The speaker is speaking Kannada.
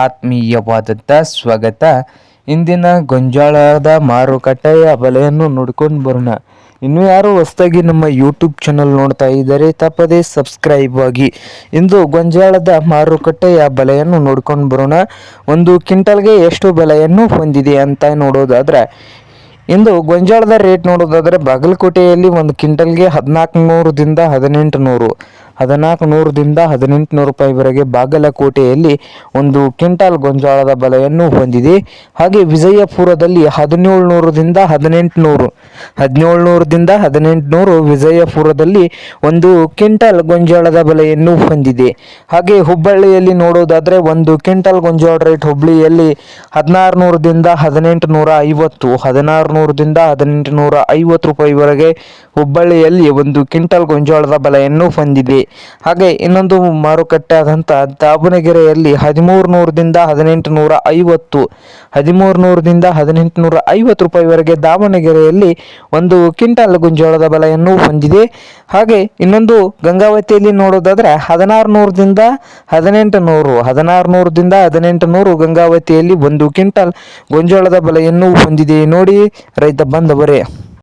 ಆತ್ಮೀಯವಾದಂಥ ಸ್ವಾಗತ. ಇಂದಿನ ಗೊಂಜಾಳದ ಮಾರುಕಟ್ಟೆಯ ಬೆಲೆಯನ್ನು ನೋಡ್ಕೊಂಡು ಬರೋಣ. ಇನ್ನೂ ಯಾರು ಹೊಸದಾಗಿ ನಮ್ಮ ಯೂಟ್ಯೂಬ್ ಚಾನಲ್ ನೋಡ್ತಾ ಇದ್ದಾರೆ ತಪ್ಪದೇ ಸಬ್ಸ್ಕ್ರೈಬ್ ಆಗಿ. ಇಂದು ಗೊಂಜಾಳದ ಮಾರುಕಟ್ಟೆಯ ಬೆಲೆಯನ್ನು ನೋಡ್ಕೊಂಡು ಬರೋಣ. ಒಂದು ಕ್ವಿಂಟಲ್ಗೆ ಎಷ್ಟು ಬೆಲೆಯನ್ನು ಹೊಂದಿದೆ ಅಂತ ನೋಡೋದಾದರೆ, ಇಂದು ಗೊಂಜಾಳದ ರೇಟ್ ನೋಡೋದಾದರೆ ಬಾಗಲಕೋಟೆಯಲ್ಲಿ ಒಂದು ಕ್ವಿಂಟಲ್ಗೆ 1400ದಿಂದ 1800 ಬಾಗಲಕೋಟೆಯಲ್ಲಿ ಒಂದು ಕ್ವಿಂಟಲ್ ಗೊಂಜಾಳದ ಬೆಲೆಯನ್ನು ಹೊಂದಿದೆ. ಹಾಗೆ ವಿಜಯಪುರದಲ್ಲಿ 1700ದಿಂದ 1800 ವಿಜಯಪುರದಲ್ಲಿ ಒಂದು ಕ್ವಿಂಟಲ್ ಗೊಂಜಾಳದ ಬೆಲೆಯನ್ನು ಹೊಂದಿದೆ. ಹಾಗೆ ಹುಬ್ಬಳ್ಳಿಯಲ್ಲಿ ನೋಡೋದಾದರೆ ಒಂದು ಕ್ವಿಂಟಲ್ ಗೊಂಜಾಳ ರೇಟ್ ಹುಬ್ಬಳ್ಳಿಯಲ್ಲಿ 1600ದಿಂದ 1850 ಹುಬ್ಬಳ್ಳಿಯಲ್ಲಿ ಒಂದು ಕ್ವಿಂಟಲ್ ಗೊಂಜಾಳದ ಬೆಲೆಯನ್ನು ಹೊಂದಿದೆ. ಹಾಗೆ ಇನ್ನೊಂದು ಮಾರುಕಟ್ಟೆ ಆದಂಥ ದಾವಣಗೆರೆಯಲ್ಲಿ 1300ದಿಂದ 1850 ದಾವಣಗೆರೆಯಲ್ಲಿ ಒಂದು ಕ್ವಿಂಟಲ್ ಗೊಂಜಾಳದ ಬೆಲೆಯನ್ನು ಹೊಂದಿದೆ. ಹಾಗೆ ಇನ್ನೊಂದು ಗಂಗಾವತಿಯಲ್ಲಿ ನೋಡೋದಾದರೆ 1600ದಿಂದ 1800 ಗಂಗಾವತಿಯಲ್ಲಿ ಒಂದು ಕ್ವಿಂಟಲ್ ಗೊಂಜಾಳದ ಬೆಲೆಯನ್ನು ಹೊಂದಿದೆ. ನೋಡಿ ರೈತ ಬಾಂಧವರೇ.